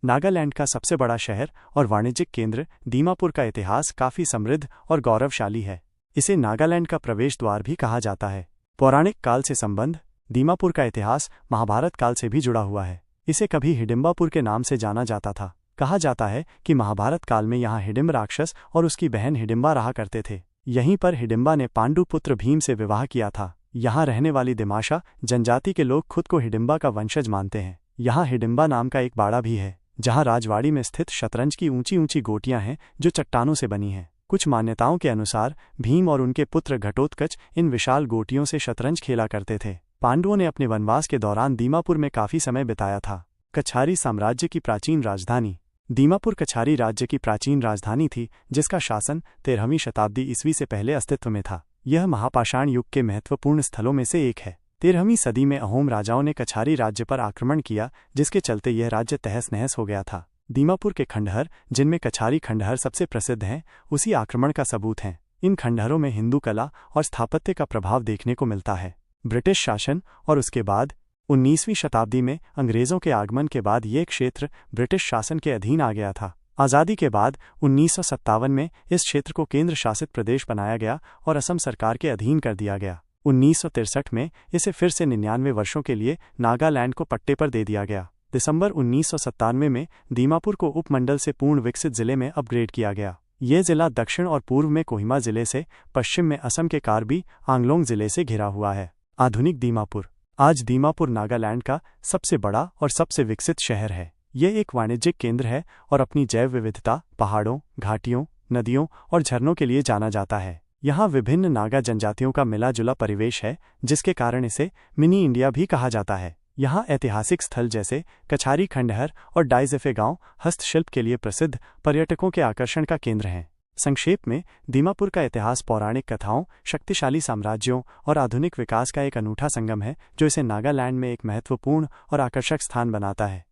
नागालैंड का सबसे बड़ा शहर और वाणिज्यिक केंद्र दीमापुर का इतिहास काफी समृद्ध और गौरवशाली है। इसे नागालैंड का प्रवेश द्वार भी कहा जाता है। पौराणिक काल से संबंध दीमापुर का इतिहास महाभारत काल से भी जुड़ा हुआ है। इसे कभी हिडिंबापुर के नाम से जाना जाता था। कहा जाता है कि महाभारत काल में यहाँ हिडिंब राक्षस और उसकी बहन हिडिंबा रहा करते थे। यहीं पर हिडिंबा ने पांडु पुत्र भीम से विवाह किया था। यहाँ रहने वाली दिमाशा जनजाति के लोग खुद को हिडिंबा का वंशज मानते हैं। यहाँ हिडिंबा नाम का एक बाड़ा भी है, जहाँ राजवाड़ी में स्थित शतरंज की ऊंची ऊंची गोटियां हैं जो चट्टानों से बनी हैं। कुछ मान्यताओं के अनुसार भीम और उनके पुत्र घटोत्कच इन विशाल गोटियों से शतरंज खेला करते थे। पांडवों ने अपने वनवास के दौरान दीमापुर में काफी समय बिताया था। कछारी साम्राज्य की प्राचीन राजधानी दीमापुर कछारी राज्य की प्राचीन राजधानी थी, जिसका शासन 13वीं शताब्दी ईस्वी से पहले अस्तित्व में था। यह महापाषाण युग के महत्वपूर्ण स्थलों में से एक है। 13वीं सदी में अहोम राजाओं ने कछारी राज्य पर आक्रमण किया, जिसके चलते यह राज्य तहस नहस हो गया था। दीमापुर के खंडहर, जिनमें कछारी खंडहर सबसे प्रसिद्ध हैं, उसी आक्रमण का सबूत हैं। इन खंडहरों में हिंदू कला और स्थापत्य का प्रभाव देखने को मिलता है। ब्रिटिश शासन और उसके बाद 19वीं शताब्दी में अंग्रेजों के आगमन के बाद ये क्षेत्र ब्रिटिश शासन के अधीन आ गया था। आज़ादी के बाद 1957 में इस क्षेत्र को केंद्र शासित प्रदेश बनाया गया और असम सरकार के अधीन कर दिया गया। 1963 में इसे फिर से 99 वर्षों के लिए नागालैंड को पट्टे पर दे दिया गया। दिसंबर 1997 में दीमापुर को उपमंडल से पूर्ण विकसित जिले में अपग्रेड किया गया। ये जिला दक्षिण और पूर्व में कोहिमा जिले से, पश्चिम में असम के कार्बी आंगलोंग जिले से घिरा हुआ है। आधुनिक दीमापुर आज दीमापुर नागालैंड का सबसे बड़ा और सबसे विकसित शहर है। यह एक वाणिज्यिक केंद्र है और अपनी जैव विविधता, पहाड़ों, घाटियों, नदियों और झरनों के लिए जाना जाता है। यहाँ विभिन्न नागा जनजातियों का मिला जुला परिवेश है, जिसके कारण इसे मिनी इंडिया भी कहा जाता है। यहाँ ऐतिहासिक स्थल जैसे कछारी खंडहर और डाइजेफे गांव हस्तशिल्प के लिए प्रसिद्ध पर्यटकों के आकर्षण का केंद्र हैं। संक्षेप में, दीमापुर का इतिहास पौराणिक कथाओं, शक्तिशाली साम्राज्यों और आधुनिक विकास का एक अनूठा संगम है, जो इसे नागालैंड में एक महत्वपूर्ण और आकर्षक स्थान बनाता है।